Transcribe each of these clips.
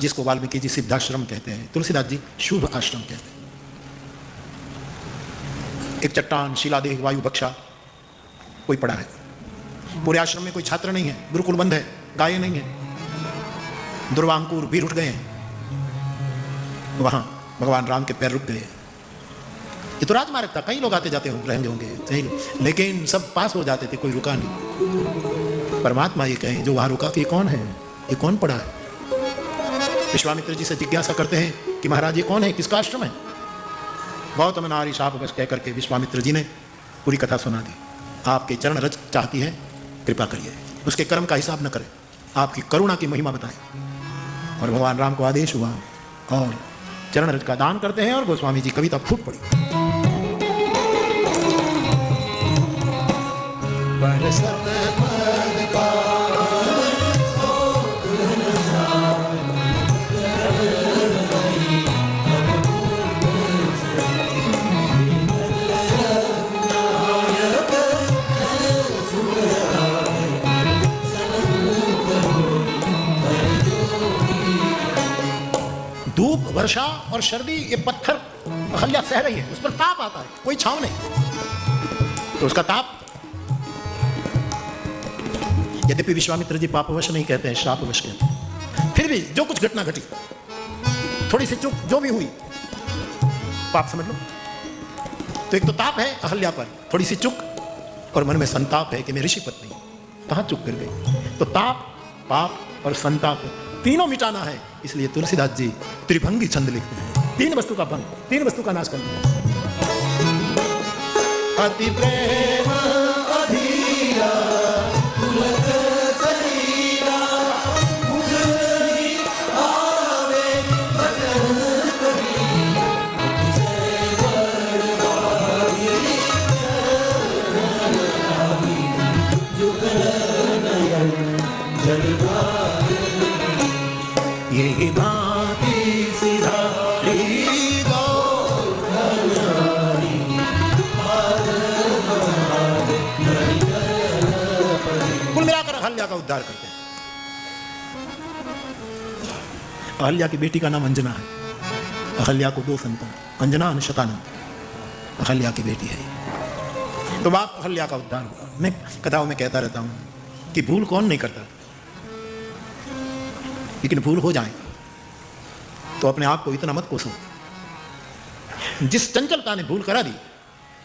जिसको वाल्मीकि जी सिद्धाश्रम कहते हैं, तुलसीदास जी शुभ आश्रम कहते हैं। एक चट्टान, शिलादेह, वायु बक्षा कोई पड़ा है। पूरे आश्रम में कोई छात्र नहीं है, गुरुकुल बंद है, गायें नहीं है, दुर्वांकुर भी उठ गए हैं। वहां भगवान राम के पैर रुक गए। ये तो राजमार्ग था, कई लोग आते जाते रहेंगे होंगे, लेकिन सब पास हो जाते थे, कोई रुका नहीं। परमात्मा ये कहें जो वहां रुका कि ये कौन है, ये कौन पड़ा है। विश्वामित्र जी से जिज्ञासा करते हैं कि महाराज ये कौन है, किसका आश्रम है। गौतम नारी शाप बस कह करके विश्वामित्र जी ने पूरी कथा सुना दी। आपके चरण रज चाहती है, कृपा करिए, उसके कर्म का हिसाब न करें, आपकी करुणा की महिमा बताएं। और भगवान राम को आदेश हुआ और चरण रज का दान करते हैं। और गोस्वामी जी कविता फूट पड़ी। धूप, वर्षा और सर्दी, ये पत्थर अहल्या सह रही है, उस पर ताप आता है, कोई छांव नहीं। तो उसका ताप, यद्यपि विश्वामित्र जी पापवश नहीं कहते हैं, श्रापवश कहते हैं, फिर भी जो कुछ घटना घटी, थोड़ी सी चूक जो भी हुई, पाप समझ लो। तो एक तो ताप है अहल्या पर, थोड़ी सी चूक, और मन में संताप है कि मैं ऋषि पत्नी कहां चूक कर गई। तो ताप, पाप और संताप तीनों मिटाना है। इसलिए तुलसीदास जी त्रिभंगी छंद लिखते हैं, तीन वस्तु का भंग, तीन वस्तु का नाश करना है। अति प्रेम अधीरा पुलक शरीरा, मुझे आवे बचन करी, जय बड़भागी जुगल नयन जलवारी, यही भांति सिधारी कुल मिलाकर अहल्या का उद्धार करते हैं। अहल्या की बेटी का नाम अंजना है। अहल्या को दो संतान, अंजना और शतानंद, अहल्या की बेटी है। तो बाप अहल्या का उद्धार हुआ। मैं कथाओं में कहता रहता हूं कि भूल कौन नहीं करता, लेकिन भूल हो जाए तो अपने आप को इतना मत कोसो। जिस चंचलता ने भूल करा दी,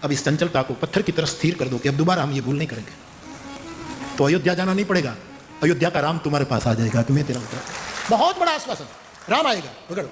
अब इस चंचलता को पत्थर की तरह स्थिर कर दो कि अब दोबारा हम ये भूल नहीं करेंगे। तो अयोध्या जाना नहीं पड़ेगा, अयोध्या का राम तुम्हारे पास आ जाएगा कि मैं तेरा उद्धार। बहुत बड़ा आश्वासन, राम आएगा, पकड़ो।